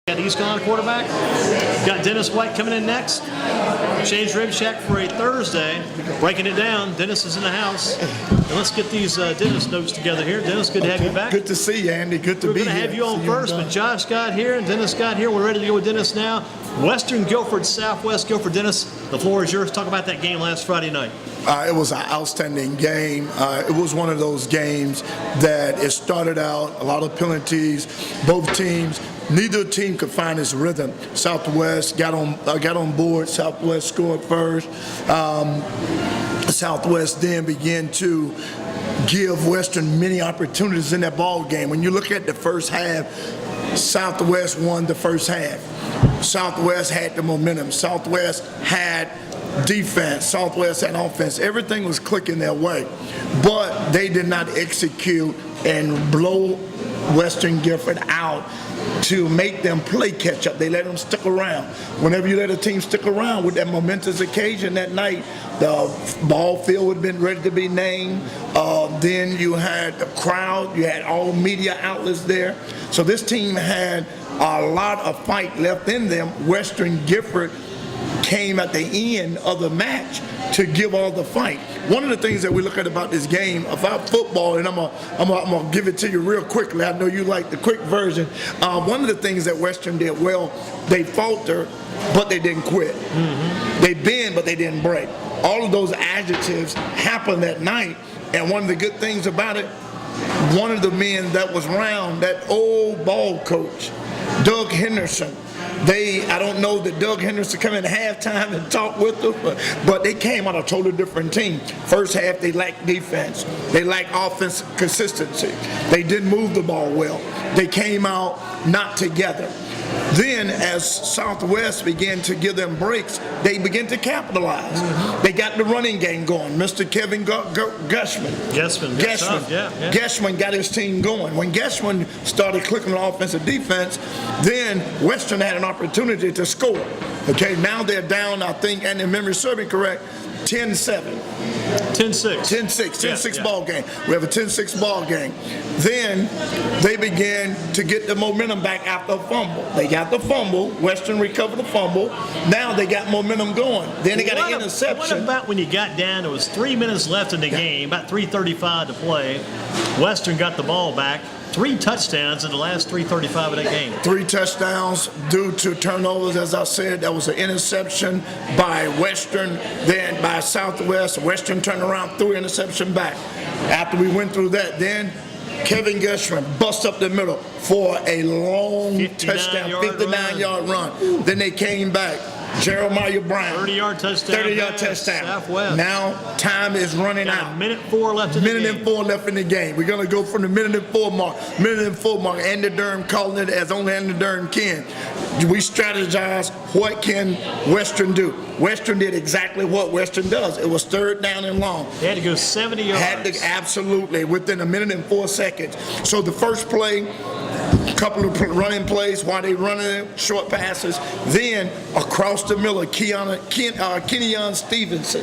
Got East Carolina quarterback. Got Dennis White coming in next. Change Rib Shack for a Thursday. Breaking it down. Dennis is in the house. And let's get these Dennis notes together here. Dennis, good to have you back. Good to see you, Andy. Good to be here. We're going to have you on first, but Josh got here and Dennis got here. We're ready to go with Dennis now. Western Guilford, Southwest Guilford. Dennis, the floor is yours. Talk about that game last Friday night. It was an outstanding game. It was one of those games that it started out, a lot of penalties, both teams. Neither team could find its rhythm. Southwest got on board. Southwest scored first. Southwest then began to give Western many opportunities in that ball game. When you look at the first half, Southwest won the first half. Southwest had the momentum. Southwest had defense. Southwest had offense. Everything was clicking their way. But they did not execute and blow Western Guilford out to make them play catch up. They let them stick around. Whenever you let a team stick around with that momentous occasion that night, the ball field would have been ready to be named. Then you had the crowd. You had all media outlets there. So this team had a lot of fight left in them. Western Guilford came at the end of the match to give all the fight. One of the things that we look at about this game, about football, and I'm gonna give it to you real quickly. I know you like the quick version. One of the things that Western did well, they faltered, but they didn't quit. They bend, but they didn't break. All of those adjectives happened that night, and one of the good things about it, one of the men that was around, that old ball coach, Doug Henderson, I don't know that Doug Henderson come in halftime and talk with them, but they came on a totally different team. First half, they lacked defense. They lacked offense consistency. They didn't move the ball well. They came out not together. Then, as Southwest began to give them breaks, they began to capitalize. They got the running game going. Mr. Kevin Gushman got his team going. When Gushman started clicking on offense and defense, then Western had an opportunity to score. Okay, now they're down, I think, and if memory serves me correct, 10-7. 10-6 ball game. We have a 10-6 ball game. Then they began to get the momentum back after a fumble. They got the fumble. Western recovered the fumble. Now they got momentum going. Then they got an interception. What about when you got down, there was 3 minutes left in the game, about 3:35 to play. Western got the ball back. 3 touchdowns in the last 3:35 of that game. 3 touchdowns due to turnovers, as I said. That was an interception by Western, then by Southwest. Western turned around, threw an interception back. After we went through that, then Kevin Gushman bust up the middle for a long touchdown, 59-yard run. Then they came back. Jeremiah Brown. 30-yard touchdown. 30-yard touchdown. Southwest. Now time is running out. A minute 4 left in the game. Minute and 4 left in the game. We're going to go from the minute and 4 mark. Andy Durham calling it as only Andy Durham can. We strategize, what can Western do? Western did exactly what Western does. It was third down and long. They had to go 70 yards. Absolutely, within a minute and 4 seconds. So the first play, couple of running plays while they running short passes. Then across the middle, Keenan Stevens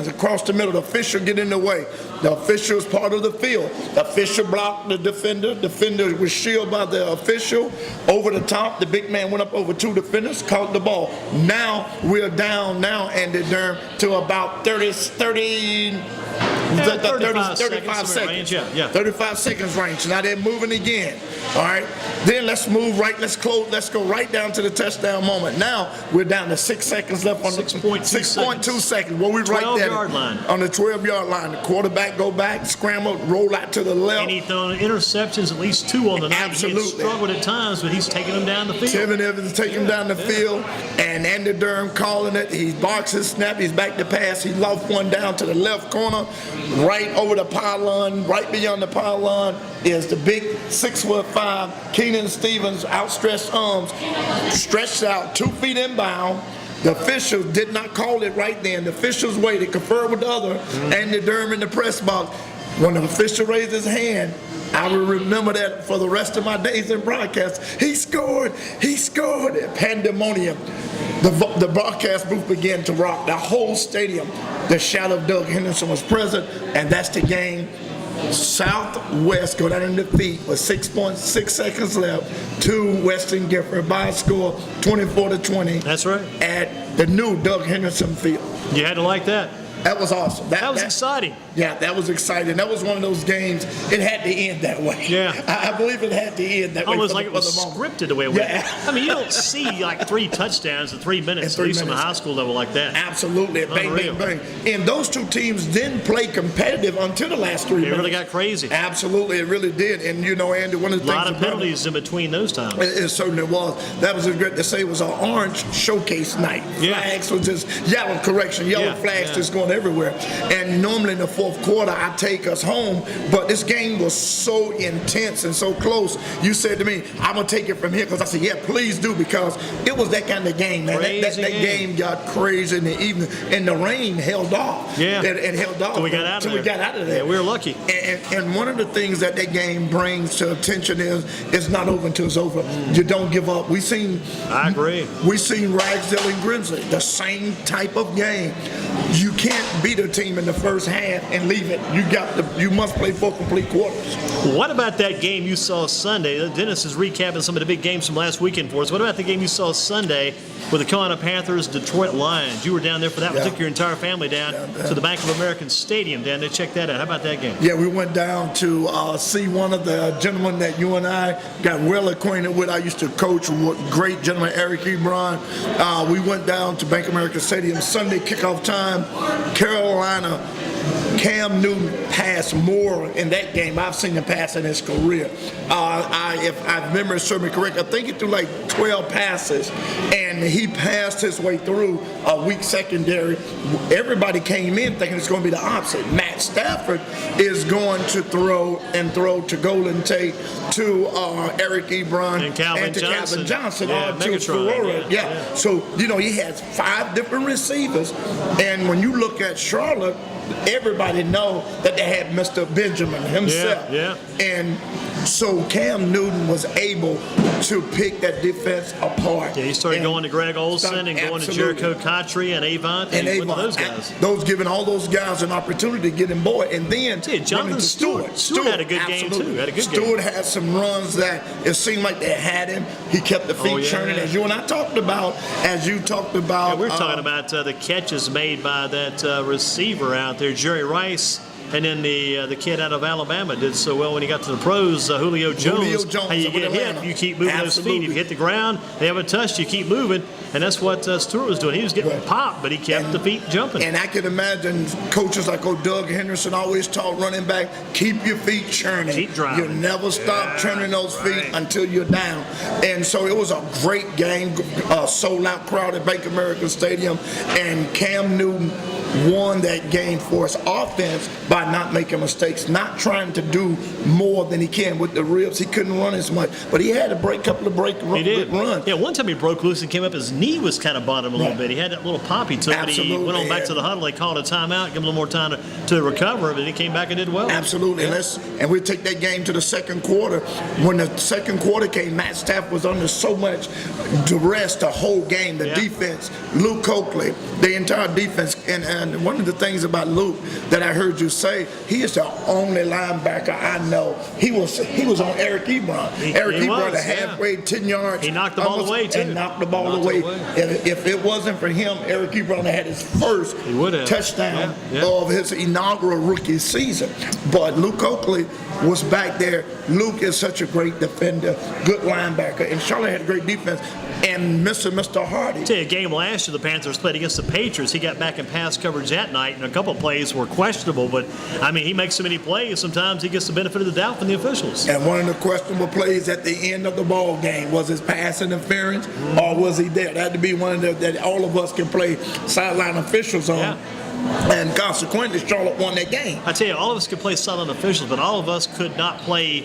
across the middle. The official get in the way. The official is part of the field. The official blocked the defender. Defender was shielded by the official. Over the top, the big man went up over 2 defenders, caught the ball. Now we're down Andy Durham, to about 35 seconds. 35 seconds range. Now they're moving again. All right. Then let's move right. Let's go right down to the touchdown moment. Now we're down to 6 seconds left on 6.2 seconds. Well, we right there on the 12-yard line. The quarterback go back, scramble, roll out to the left. And he thrown interceptions, at least 2 on the night. Absolutely. He struggled at times, but he's taking them down the field. Tevin Evans taking him down the field, and Andy Durham calling it. He barks his snap. He's back to pass. He lost one down to the left corner, right over the pylon. Right beyond the pylon is the big 6'5" Keenan Stevens, outstretched arms, stretched out 2 feet inbound. The officials did not call it right then. The officials waited, conferred with the other, Andy Durham in the press box. When the official raised his hand, I will remember that for the rest of my days in broadcast. He scored. Pandemonium. The broadcast booth began to rock. The whole stadium. The shadow of Doug Henderson was present, and that's the game. Southwest go down in defeat with 6.6 seconds left to Western Gifford by a score 24-20. That's right. At the new Doug Henderson Field. You had to like that. That was awesome. That was exciting. Yeah, that was exciting. That was one of those games, it had to end that way. Yeah. I believe it had to end that way. Almost like it was scripted the way it went. Yeah. I mean, you don't see like 3 touchdowns in 3 minutes, at least on the high school level like that. Absolutely. Bang, bang, bang. And those two teams didn't play competitive until the last 3 minutes. It really got crazy. Absolutely, it really did. And you know, Andy, one of the things. A lot of penalties in between those times. It certainly was. That was great to say. It was an orange showcase night. Yeah. Flags was just yellow flags just going everywhere. And normally in the fourth quarter, I take us home, but this game was so intense and so close. You said to me, I'm going to take it from here, because I said, yeah, please do, because it was that kind of game, man. That game got crazy in the evening, and the rain held off. Yeah. It held off. Till we got out of there. Yeah, we were lucky. And one of the things that game brings to attention is it's not over until it's over. You don't give up. I agree. We seen Ragsdale and Grimsley, the same type of game. You can't beat a team in the first half and leave it. You must play 4 complete quarters. What about that game you saw Sunday? Dennis is recapping some of the big games from last weekend for us. What about the game you saw Sunday with the Carolina Panthers, Detroit Lions? You were down there for that. We took your entire family down to the Bank of America Stadium down there. Check that out. How about that game? Yeah, we went down to see one of the gentlemen that you and I got well acquainted with. I used to coach with great gentleman Eric Ebron. We went down to Bank of America Stadium Sunday kickoff time. Carolina, Cam Newton passed more in that game I've seen him pass in his career. If I remember serving correct, I think he threw like 12 passes, and he passed his way through a weak secondary. Everybody came in thinking it's going to be the opposite. Matt Stafford is going to throw to Golden Tate, to Eric Ebron, and Calvin Johnson. Yeah. So, you know, he has 5 different receivers, and when you look at Charlotte, everybody know that they had Mr. Benjamin himself. Yeah. And so Cam Newton was able to pick that defense apart. Yeah, he started going to Greg Olsen and going to Jericho Cottree and Avant and went to those guys. Giving all those guys an opportunity to get him boy. And then Jonathan Stewart. Stewart had a good game too. Stewart had some runs that it seemed like they had him. He kept the feet churning, as you and I talked about. Yeah, we're talking about the catches made by that receiver out there, Jerry Rice. And then the kid out of Alabama did so well when he got to the pros, Julio Jones. How you get hit, you keep moving those feet. If you hit the ground, they haven't touched, you keep moving. And that's what Stewart was doing. He was getting popped, but he kept the feet jumping. And I can imagine coaches like Doug Henderson always taught running back, keep your feet churning. Keep driving. You never stop churning those feet until you're down. And so it was a great game, sold out crowd at Bank of America Stadium, and Cam Newton won that game for his offense by not making mistakes, not trying to do more than he can with the ribs. He couldn't run as much, but he had a couple of runs. Yeah, one time he broke loose and came up, his knee was kind of bothering him a little bit. He had that little pop he took, but he went on back to the huddle. They called a timeout, give him a little more time to recover, but he came back and did well. Absolutely. And we take that game to the second quarter. When the second quarter came, Matt Stafford was under so much duress the whole game. The defense, Luke Coakley, the entire defense, and one of the things about Luke that I heard you say, he is the only linebacker I know. He was on Eric Ebron. Eric Ebron, halfway 10 yards. He knocked the ball away too. And knocked the ball away. If it wasn't for him, Eric Ebron had his first touchdown of his inaugural rookie season. But Luke Oakley was back there. Luke is such a great defender, good linebacker, and Charlotte had a great defense. And Mr. Hardy. Tell you, a game last year the Panthers played against the Patriots. He got back in pass coverage that night, and a couple of plays were questionable. But I mean, he makes so many plays. Sometimes he gets the benefit of the doubt from the officials. And one of the questionable plays at the end of the ball game was his pass interference, or was he there? That had to be one of the that all of us can play sideline officials on. Yeah. And consequently, Charlotte won that game. I tell you, all of us could play silent officials, but all of us could not play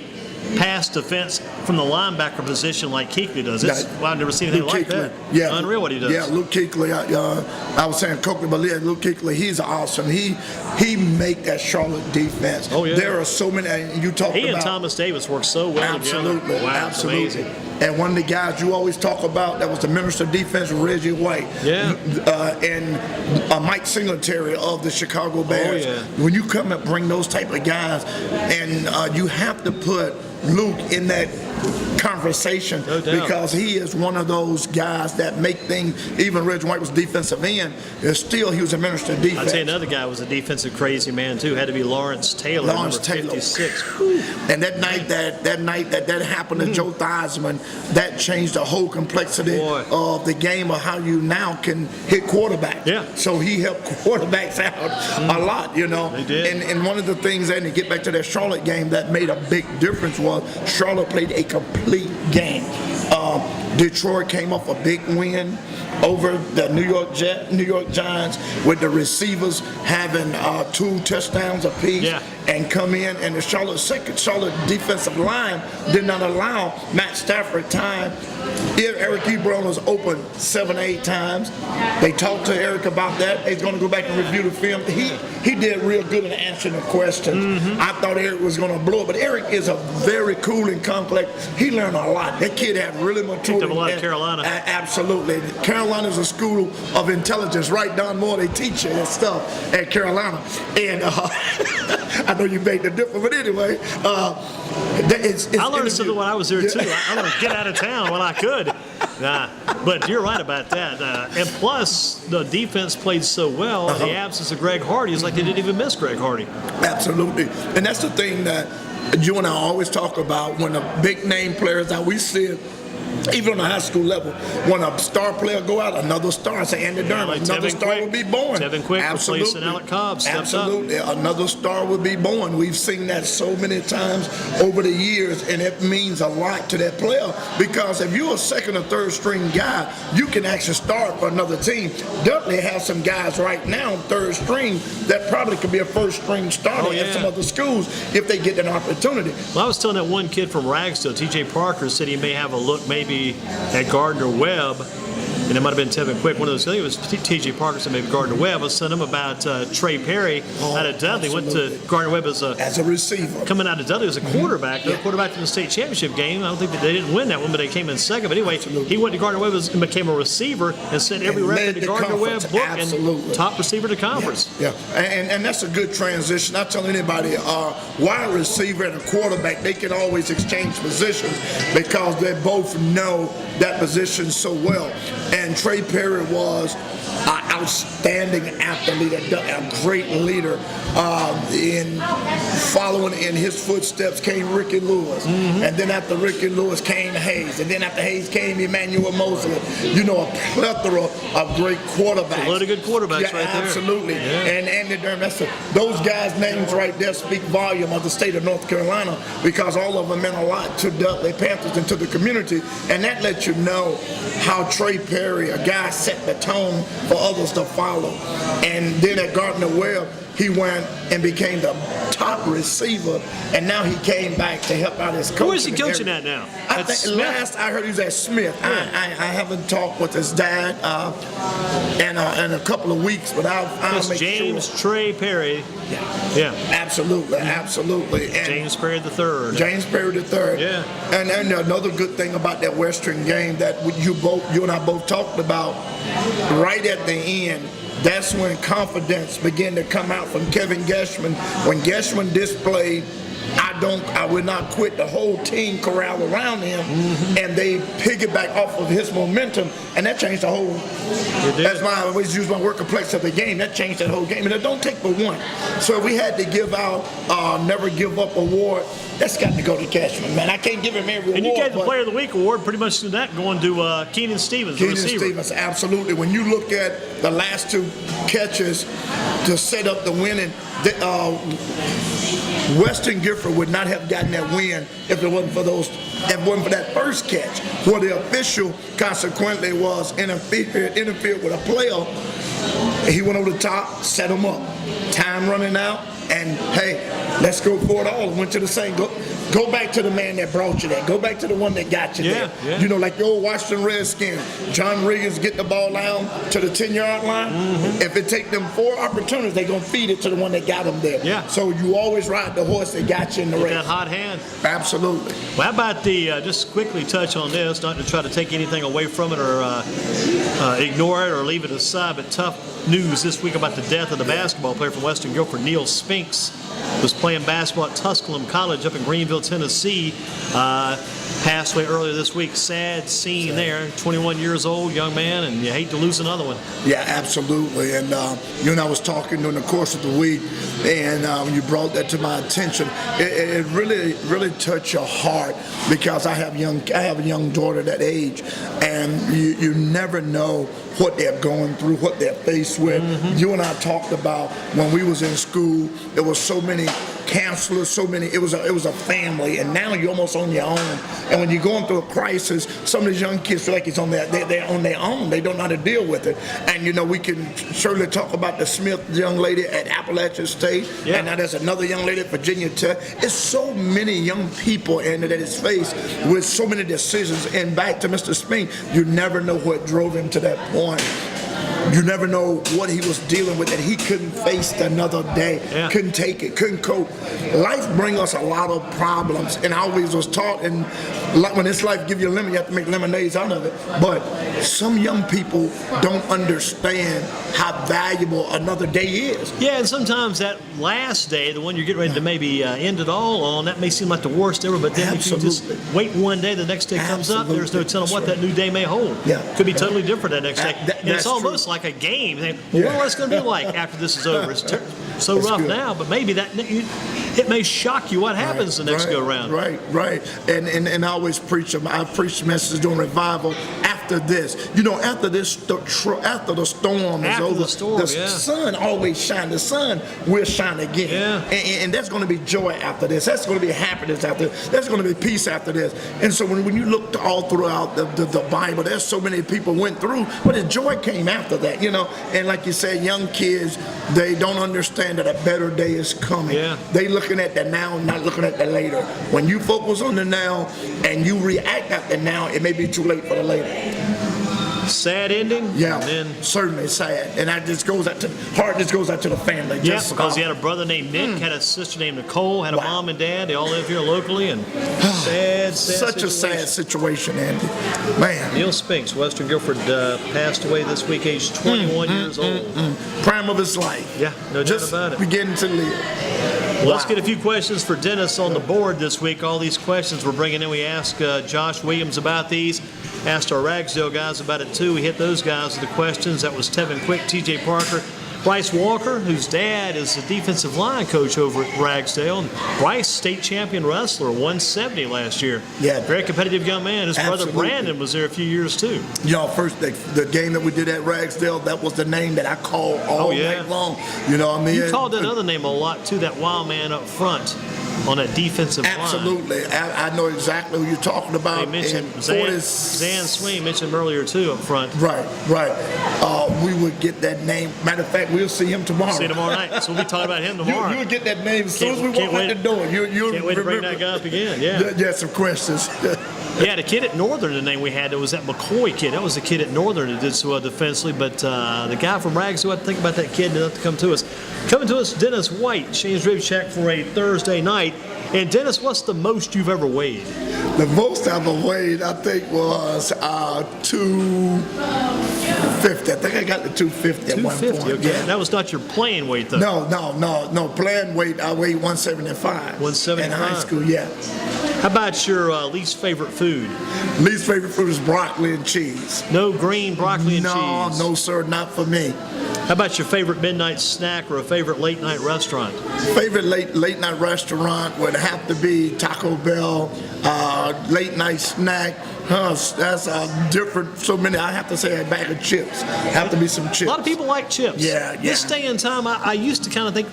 pass defense from the linebacker position like Kuechly does. Well, I've never seen anything like that. Yeah, unreal what he does. Yeah, Luke Kuechly. I was saying Coakley, but yeah, Luke Kuechly, he's awesome. He make that Charlotte defense. Oh, yeah. There are so many. And you talked He about and Thomas Davis work so well absolutely, together. Wow, absolutely. it's amazing. And one of the guys you always talk about that was the minister of defense, Reggie White. Yeah. And Mike Singletary of the Chicago Bears. Oh, yeah. When you come and bring those type of guys, and you have to put Luke in that conversation because he is one of those guys that make things. Even Reggie White was defensive end, and still he was a minister of defense. I'd say another guy was a defensive crazy man too. Had to be Lawrence Taylor, number 56. And that night that happened to Joe Theismann, that changed the whole complexity of the game of how you now can hit quarterbacks. Yeah. So he helped quarterbacks out a lot, you know. They did. And one of the things, and to get back to that Charlotte game, that made a big difference was Charlotte played a complete game. Detroit came off a big win over the New York Giants with the receivers having 2 touchdowns apiece and come in, and the Charlotte defensive line did not allow Matt Stafford time. Eric Ebron was open 7 or 8 times. They talked to Eric about that. He's going to go back and review the film. He did real good in answering the questions. I thought Eric was going to blow it, but Eric is a very cool and complex. He learned a lot. That kid had really maturity. Picked up a lot of Carolina. Absolutely. Carolina's a school of intelligence. Right, Don Moore, they teach you that stuff at Carolina. And I know you made the difference, but anyway, I learned something when I was there too. I learned to get out of town when I could. But you're right about that. And plus, the defense played so well. The absence of Greg Hardy is like they didn't even miss Greg Hardy. Absolutely. And that's the thing that you and I always talk about when the big name players that we see it. Even on the high school level, when a star player go out, another star, say Andy Durham, like another star will be born. Tevin Quick replacing Alec Cobb, absolutely, another star will be born. We've seen that so many times over the years, and it means a lot to that player because if you're a second or third string guy, you can actually start for another team. Dudley has some guys right now, third string, that probably could be a first string starter at some other schools if they get an opportunity. Well, I was telling that one kid from Ragsdale, T.J. Parker, said he may have a look maybe at Gardner Webb, and it might have been Tevin Quick. One of those, I think it was T.J. Parker, said maybe Gardner Webb. I was telling him about Trey Perry out of Dudley. Went to Gardner Webb as a receiver. Coming out of Dudley as a quarterback. They quarterback in the state championship game. I don't think that they didn't win that one, but they came in second. But anyway, he went to Gardner Webb and became a receiver and sent every record to Gardner Webb book and top receiver to conference. Yeah. And that's a good transition. I tell anybody, wide receiver and a quarterback, they can always exchange positions because they both know that position so well. And Trey Perry was an outstanding athlete, a great leader. In following in his footsteps came Ricky Lewis. And then after Ricky Lewis came Hayes. And then after Hayes came Emmanuel Mosley. You know, a plethora of great quarterbacks. A lot of good quarterbacks right there. Absolutely. Yeah. And Andy Durham, those guys' names right there speak volume of the state of North Carolina because all of them meant a lot to Dudley Panthers and to the community. And that lets you know how Trey Perry, a guy, set the tone for others to follow. And then at Gardner Webb, he went and became the top receiver, and now he came back to help out his coach. Who is he coaching at now? I think last I heard he was at Smith. I haven't talked with his dad in a couple of weeks, but I'll make James sure. Trey Perry. Yeah. Absolutely. And James Perry III. James Perry III. Yeah. And another good thing about that Western game that you and I both talked about, right at the end, that's when confidence began to come out from Kevin Geschman. When Geschman displayed, I would not quit, the whole team corral around him, and they piggyback off of his momentum, and that changed the whole. That's why I always use my word complex of the game. That changed that whole game, and it don't take but one. So we had to give out Never Give Up award. That's got to go to Cashman, man. I can't give him every award. And you gave the Player of the Week award pretty much to that going to Keenan Stevens, the receiver. Keenan Stevens, absolutely. When you look at the last 2 catches to set up the winning, Weston Gifford would not have gotten that win if it wasn't for those if it wasn't for that first catch, where the official consequently was interfered with a player. He went over the top, set him up. Time running out, and hey, let's go for it all. Went to the same. Go back to the man that brought you there. Go back to the one that got you there. Yeah. You know, like the old Washington Redskins. John Riggins get the ball down to the 10-yard line. If it take them 4 opportunities, they're going to feed it to the one that got them there. Yeah. So you always ride the horse that got you in the race. That hot hand. Absolutely. Well, how about just quickly touch on this, not to try to take anything away from it or ignore it or leave it aside, but tough news this week about the death of the basketball player from Western Guilford, Neil Spinks. Was playing basketball at Tusculum College up in Greenville, Tennessee. Passed away earlier this week. Sad scene there. 21 years old, young man, and you hate to lose another one. Yeah, absolutely. And you and I was talking during the course of the week, and when you brought that to my attention, it really touched your heart, because I have a young daughter that age, and you never know what they're going through, what they're faced with. You and I talked about when we was in school, there was so many counselors, so many, it was a family, and now you're almost on your own. And when you're going through a crisis, some of these young kids feel like they're on their own. They don't know how to deal with it. And you know, we can certainly talk about the Smith young lady at Appalachian State, and now there's another young lady at Virginia Tech. It's so many young people in that is faced with so many decisions. And back to Mr. Spink, you never know what drove him to that point. You never know what he was dealing with, that he couldn't face another day, couldn't take it, couldn't cope. Life brings us a lot of problems, and I always was taught, and when this life give you a lemon, you have to make lemonades out of it. But some young people don't understand how valuable another day is. Yeah, and sometimes that last day, the one you're getting ready to maybe end it all on, that may seem like the worst ever, but then if you just wait one day, the next day comes up, there's no telling what that new day may hold. Could be totally different that next day. And it's almost like a game. Well, what's going to be like after this is over? It's so rough now, but maybe it may shock you what happens the next go round. Right. And I always preach them. I preach messages during revival. After this, you know, after the storm is over, the sun always shines. The sun will shine again. And there's going to be joy after this. That's going to be happiness after this. There's going to be peace after this. And so when you look all throughout the Bible, there's so many people went through, but the joy came after that, you know. And like you said, young kids, they don't understand that a better day is coming. They looking at the now, not looking at the later. When you focus on the now and you react at the now, it may be too late for the later. Sad ending. Yeah, certainly sad. And that just goes out to the family. Because he had a brother named Nick, had a sister named Nicole, had a mom and dad. They all live here locally, and sad such situation. A sad situation, Andy. Man. Neil Spinks, Western Guilford, passed away this week, aged 21 years old. Prime of his life. Yeah, no doubt about it. Beginning to live. Well, let's get a few questions for Dennis on the board this week. All these questions we're bringing in, we asked Josh Williams about these. Asked our Ragsdale guys about it too. We hit those guys with the questions. That was Tevin Quick, TJ Parker, Bryce Walker, whose dad is the defensive line coach over at Ragsdale. And Bryce, state champion wrestler, 170 last year. Yeah. Very competitive young man. His brother Brandon was there a few years too. You know, first the game that we did at Ragsdale, that was the name that I called all night long. You know what I mean? You called that other name a lot too, that wild man up front on that defensive line. Absolutely. I know exactly who you're talking about. They mentioned Zan Swing mentioned him earlier too up front. Right. We would get that name. Matter of fact, we'll see him tomorrow. See him tomorrow night. So we'll be talking about him tomorrow. You'll get that name as soon as we walk out the door. Can't wait to bring that guy up again. Yeah, some questions. Yeah, the kid at Northern, the name we had, was that McCoy kid. That was the kid at Northern that did so well defensively. But the guy from Rags, who had to think about that kid, enough to come to us. Coming to us, Dennis White, Shane's Rib Shack for a Thursday night. And Dennis, what's the most you've ever weighed? The most I've ever weighed, I think, was 250. I think I got the 250 at one point. Okay. Yeah. That was not your playing weight, though. No. Playing weight, I weighed 175. 175. In high school, yeah. How about your least favorite food? Least favorite food is broccoli and cheese. No green broccoli and cheese? No, sir, not for me. How about your favorite midnight snack or a favorite late night restaurant? Favorite late night restaurant would have to be Taco Bell. Late night snack, that's different. So many. I have to say a bag of chips. Have to be some chips. A lot of people like chips. Yeah. This day and time, I used to kind of like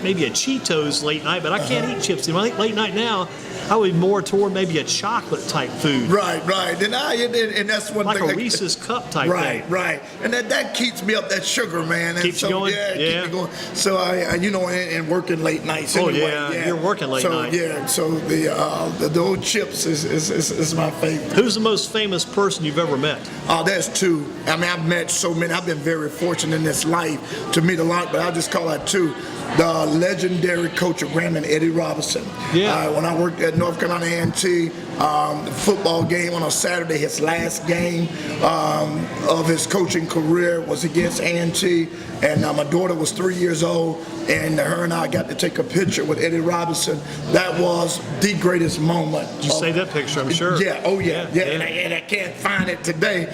maybe a Cheetos late night, but I can't eat chips anymore. I think late night now, I would be more toward maybe a chocolate type food. Right. And that's one Like thing. a Reese's cup type thing. Right. And that keeps me up, that sugar, man. And Keeps you going? Yeah, Yeah. keep me going. So and working late nights anyway. Yeah, you're working late night. Yeah, so the old chips is my favorite. Who's the most famous person you've ever met? There's two. I mean, I've met so many. I've been very fortunate in this life to meet a lot, but I'll just call out two. The legendary coach of Grambling, Eddie Robinson. Yeah. When I worked at North Carolina A&T, the football game on a Saturday, his last game of his coaching career was against A&T, and my daughter was 3 years old, and her and I got to take a picture with Eddie Robinson. That was the greatest moment. Did you save that picture, I'm sure? Yeah, and I can't find it today.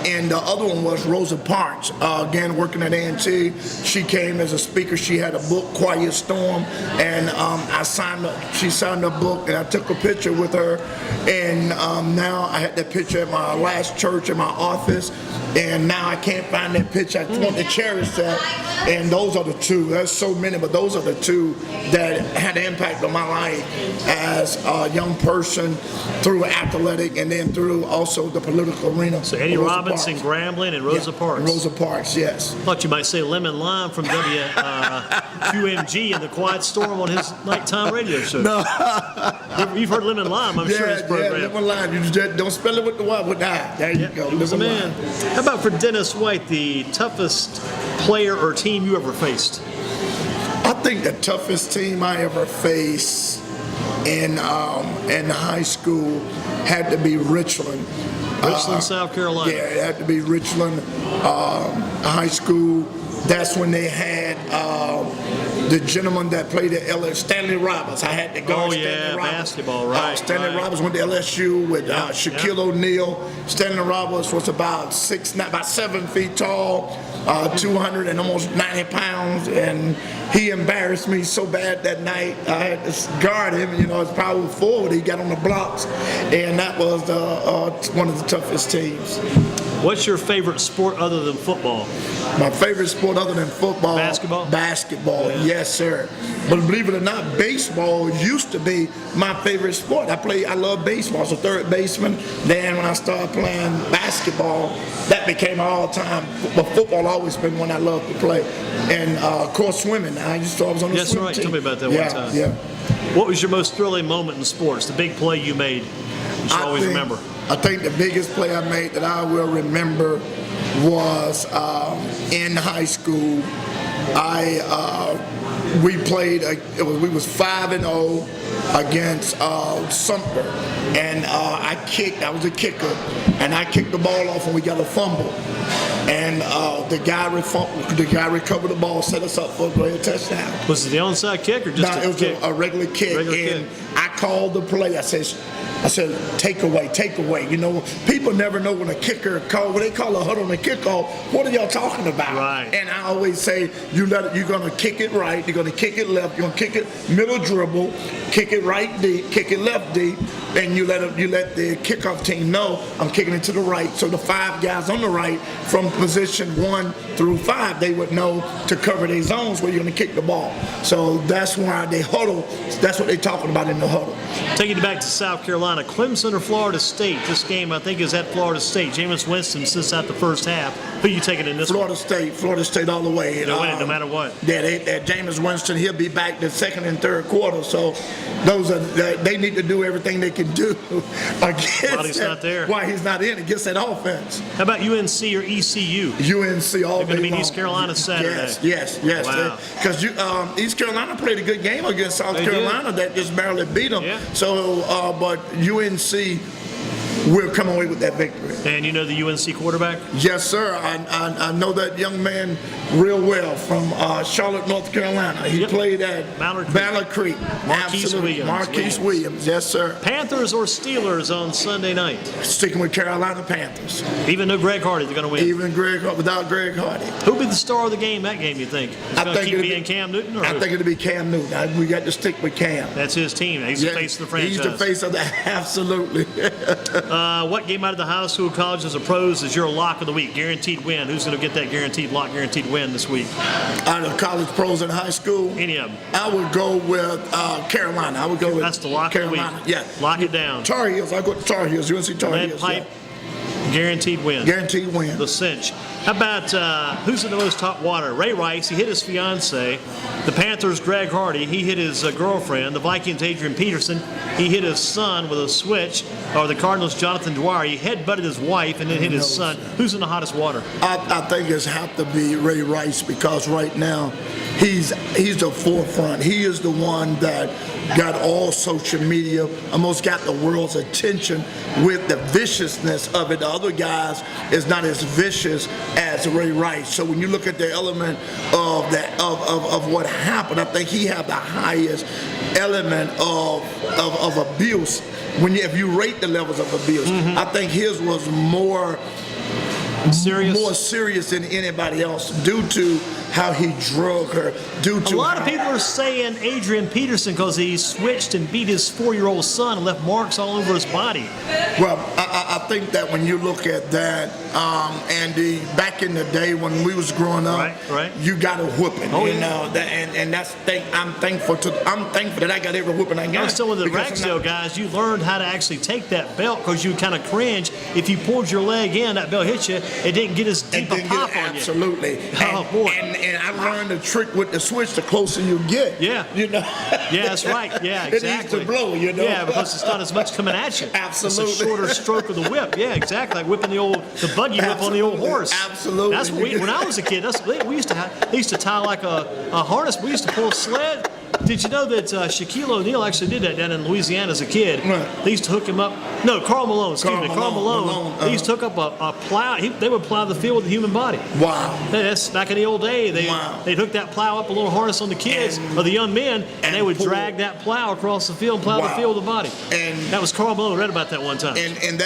And the other one was Rosa Parks, again working at A&T. She came as a speaker. She had a book, Quiet Storm, and she signed a book, and I took a picture with her. And now I had that picture at my last church in my office, and now I can't find that picture. I want to cherish that. And those are the two. There's so many, but those are the two that had an impact on my life as a young person through athletic and then through also the political arena. So Eddie Rosa Robinson, Parks. Grambling, and Rosa Parks. And Rosa Parks, yes. Thought you might say Lemon Lime from QMG and the Quiet Storm on his nighttime radio show. No. You've heard Lemon Lime, I'm sure, his program. Yeah, Lemon Lime. You just don't spell it with the Y, with the I. There you go. He was a Lemon man. Lime. How about for Dennis White, the toughest player or team you ever faced? I think the toughest team I ever faced in high school had to be Richland. Richland, South Carolina. Yeah, it had to be Richland High School. That's when they had the gentleman that played at LSU, Stanley Roberts. I had to guard Stanley Roberts. Basketball, right. Stanley Roberts went to LSU with Shaquille O'Neal. Stanley Roberts was about 7 feet tall, 200 and almost 90 pounds, and he embarrassed me so bad that night. I had to guard him. His power forward. He got on the blocks, and that was one of the toughest teams. What's your favorite sport other than football? My favorite sport other than football? Basketball? Basketball, yes, sir. But believe it or not, baseball used to be my favorite sport. I love baseball. I was a third baseman. Then when I started playing basketball, that became my all-time. But football always been one I loved to play. And, of course, swimming. I was on the swim team. Yes, right. Tell me about that one time. Yeah. What was your most thrilling moment in sports? The big play you made you should always remember? I think the biggest play I made that I will remember was in high school. We played. We was 5-0 against Sumter, and I was a kicker, and I kicked the ball off, and we got a fumble. And the guy recovered the ball, set us up for a great touchdown. Was it the onside kick or just it was kick? a regular kick. I called the play. I said, take away. People never know when a kicker when they call a huddle on a kickoff, what are y'all talking about? Right. And I always say, you're going to kick it right, you're going to kick it left, you're going to kick it middle dribble, kick it right deep, kick it left deep, and you let the kickoff team know I'm kicking it to the right. So the 5 guys on the right from position 1 through 5, they would know to cover their zones where you're going to kick the ball. So that's why they huddle. That's what they're talking about in the huddle. Taking it back to South Carolina, Clemson or Florida State? This game, I think, is at Florida State. Jameis Winston sits out the first half. Who are you taking in this Florida State all the way. They'll win it no matter what. Yeah, Jameis Winston, he'll be back the second and third quarter. So they need to do everything they can do against While he's not there. While he's not in, against that offense. How about UNC or ECU? UNC all They're going to day be in East Carolina Saturday. Yes. Wow. Because East Carolina played a good game against South Carolina that just barely beat them. Yeah. So, but UNC will come away with that victory. And you know the UNC quarterback? Yes, sir. I know that young man real well from Charlotte, North Carolina. He played at Ballard Creek. Marquise Williams. Yes, sir. Panthers or Steelers on Sunday night? Sticking with Carolina Panthers. Even though Greg Hardy, they're going to win. Even without Greg Hardy. Who'll be the star of the game, that game, you think? It's going to keep being Cam Newton? Or I think it'll be Cam Newton. We got to stick with Cam. That's his team. He's the face of the franchise. He's the face of the absolutely. What game out of the high school, colleges, or pros is your lock of the week? Guaranteed win. Who's going to get that guaranteed lock, guaranteed win this week? Out of college, pros, and high school? Any of them. I would go with Carolina. I would go with That's the lock Carolina. of the week. Yeah. Lock it down. Tar Heels. I go to Tar Heels. UNC Tar Lead Heels. pipe. Yeah. Guaranteed win. Guaranteed win. The cinch. How about who's in the most hot water? Ray Rice, he hit his fiance. The Panthers, Greg Hardy, he hit his girlfriend. The Vikings, Adrian Peterson, he hit his son with a switch. Or the Cardinals, Jonathan Dwyer, he headbutted his wife and then hit his son. Who's in the hottest water? I think it's have to be Ray Rice because right now he's the forefront. He is the one that got all social media, almost got the world's attention with the viciousness of it. The other guys is not as vicious as Ray Rice. So when you look at the element of that of what happened, I think he had the highest element of abuse. If you rate the levels of abuse, I think his was more serious than anybody else due to how he drug her. A lot of people are saying Adrian Peterson because he switched and beat his 4-year-old son and left marks all over his body. Well, I think that when you look at that, Andy, back in the day when we was growing up, right. you got a whooping, you know, and that's thing. I'm thankful that I got every whooping I got. I was telling the Ragsdale guys, you learned how to actually take that belt because you kind of cringe. If you pulled your leg in, that belt hit you, it didn't get as deep a pop on you. Absolutely. Oh, boy. And I learned the trick with the switch, the closer you get. Yeah. You know? Yeah, that's right. Yeah, exactly. It needs to blow, you know? Yeah, because it's not as much coming at you. Absolutely. It's a shorter stroke of the whip. Yeah, exactly. Like whipping the buggy whip on the old horse. Absolutely. That's what when I was a kid, we used to tie like a harness. We used to pull a sled. Did you know that Shaquille O'Neal actually did that down in Louisiana as a kid? Right. They used to hook him up. No, Karl Malone. Karl Malone. They used to hook up a plow. They would plow the field with the human body. Wow. That's back in the old day. They'd hook that plow up, a little harness on the kids or the young men, and they would drag that plow across the field and plow the field with the body. And that was Karl Malone. I read about that one time. And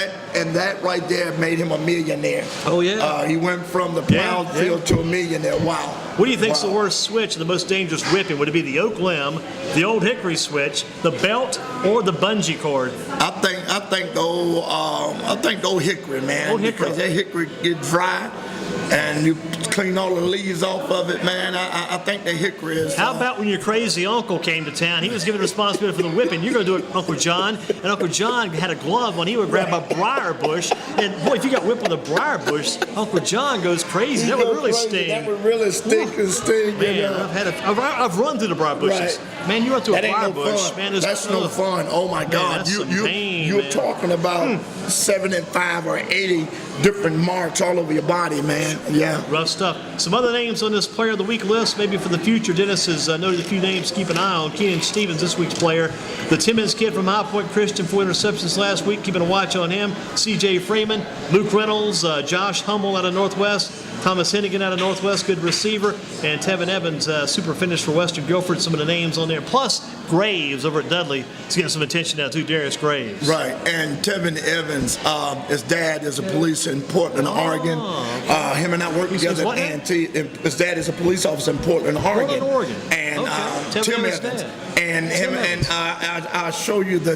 that right there made him a millionaire. Oh yeah. He went from the plowed field to a millionaire. Wow. What do you think's the worst switch, the most dangerous whipping? Would it be the oak limb, the old hickory switch, the belt, or the bungee cord? I think the old hickory, man. Old hickory. Because that hickory get dry, and you clean all the leaves off of it, man. I think the hickory is. How about when your crazy uncle came to town? He was given responsibility for the whipping. You're going to do it, Uncle John. And Uncle John had a glove on. He would grab a briar bush. And boy, if you got whipped with a briar bush, Uncle John goes crazy. That would really sting. That would really stink and sting. Man, you know? I've run through the briar bushes. Right. Man, you run through a That ain't briar no bush. fun. Man, that's no fun. Oh my God! That's some pain, you're man. talking about 75 or 80 different marks all over your body, man. Yeah. Rough stuff. Some other names on this Player of the Week list, maybe for the future. Dennis has noted a few names to keep an eye on. Keenan Stevens, this week's player. The Timmons kid from High Point Christian, 4 interceptions last week. Keeping a watch on him. C.J. Freeman, Luke Reynolds, Josh Hummel out of Northwest. Thomas Hennigan out of Northwest, good receiver. And Tevin Evans, super finish for Western Guilford. Some of the names on there. Plus, Graves over at Dudley is getting some attention now, too. Darius Graves. Right. And Tevin Evans, his dad is a police in Portland, Oregon. Okay. Him and I work together at A&T. His dad is a police officer in Portland, Oregon. And Tim Evans. And him and I'll show you the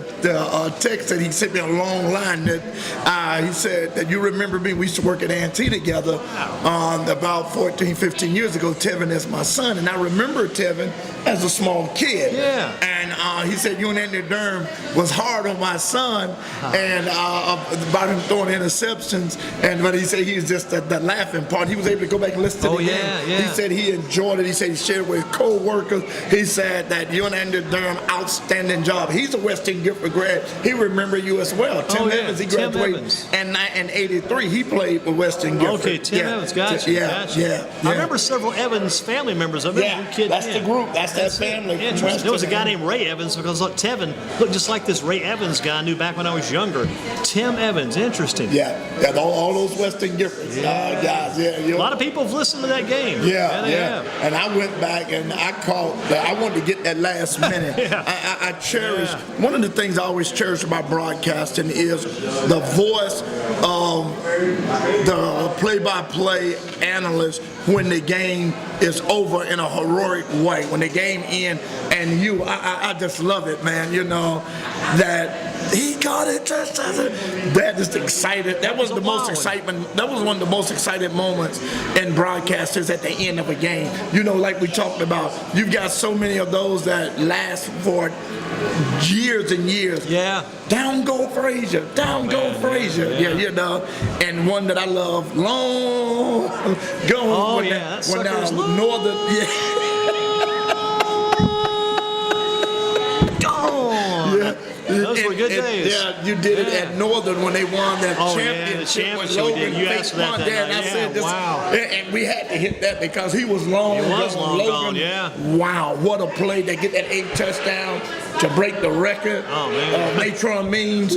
text that he sent me a long line that he said that you remember me. We used to work at A&T together about 14, 15 years ago. Tevin is my son, and I remember Tevin as a small kid. Yeah. And he said you and Andy Durham was hard on my son, and about him throwing interceptions. But he said he was just the laughing part. He was able to go back and listen to the game. Yeah. He said he enjoyed it. He said he shared it with co-workers. He said that you and Andy Durham, outstanding job. He's a Western Guilford grad. He remember you as well. Tim Evans, he graduated in '83. He played with Western Guilford. Okay, Tim Evans, gotcha. Yeah. I remember several Evans family members. I remember kid. That's the group. That's that family. Interesting. There was a guy named Ray Evans because look, Tevin looked just like this Ray Evans guy I knew back when I was younger. Tim Evans, interesting. Yeah, all those Western Guilford guys. Yeah, a lot of people have listened to that game. Yeah. And I went back and I wanted to get that last minute. I cherish, one of the things I always cherish about broadcasting is the voice of the play-by-play analyst when the game is over in a heroic way. When the game ends and I just love it, man. You know, that he got it. That is excited. That was the most excitement. That was one of the most exciting moments in broadcasters at the end of a game. You know, like we talked about, you've got so many of those that last for years and years. Yeah. Down go Frazier. Down go Frazier. Yeah, you know. And one that I love, long go. Oh, yeah. When Northern. Yeah. Those were good days. Yeah, you did it at Northern when they won that championship. Yeah, the when Logan you asked for that won there, and I said this, wow. and we had to hit that because he was long He was gone. long Logan, gone, yeah. Wow, what a play. They get that 8 touchdown to break the record. Oh, man. Matron Means.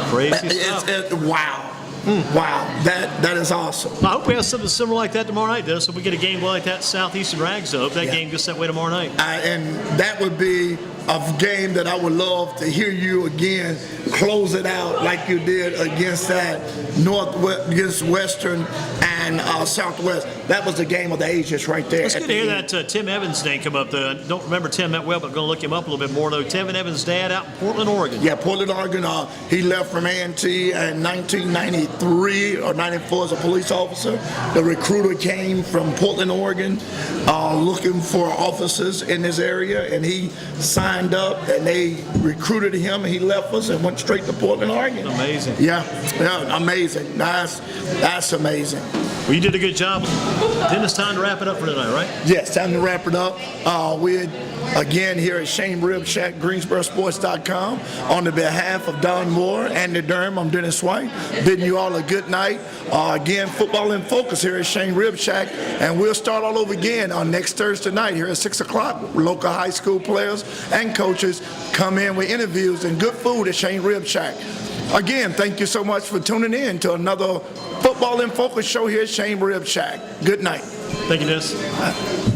Crazy stuff. Wow. Wow, that is awesome. I hope we have something similar like that tomorrow night, Dennis. If we get a game like that, Southeastern Rags, I hope that game gets that way tomorrow night. And that would be a game that I would love to hear you again close it out like you did against that Northwest, against Western and Southwest. That was the game of the ages right there. It's good to hear that Tim Evans' name come up. I don't remember Tim that well, but I'm going to look him up a little bit more, though. Tim Evans' dad out in Portland, Oregon. Yeah, Portland, Oregon. He left from A&T in 1993 or 94 as a police officer. The recruiter came from Portland, Oregon, looking for officers in this area, and he signed up, and they recruited him, and he left us and went straight to Portland, Oregon. Amazing. Yeah, amazing. That's amazing. Well, you did a good job. Dennis, time to wrap it up for tonight, right? Yes, time to wrap it up. We're again here at Shane Rib Shack, GreensboroSports.com. On the behalf of Don Moore and the Durham, I'm Dennis White, bidding you all a good night. Again, football in focus here at Shane Rib Shack, and we'll start all over again on next Thursday night here at 6 o'clock. Local high school players and coaches come in with interviews and good food at Shane Rib Shack. Again, thank you so much for tuning in to another Football in Focus show here at Shane Rib Shack. Good night. Thank you, Dennis.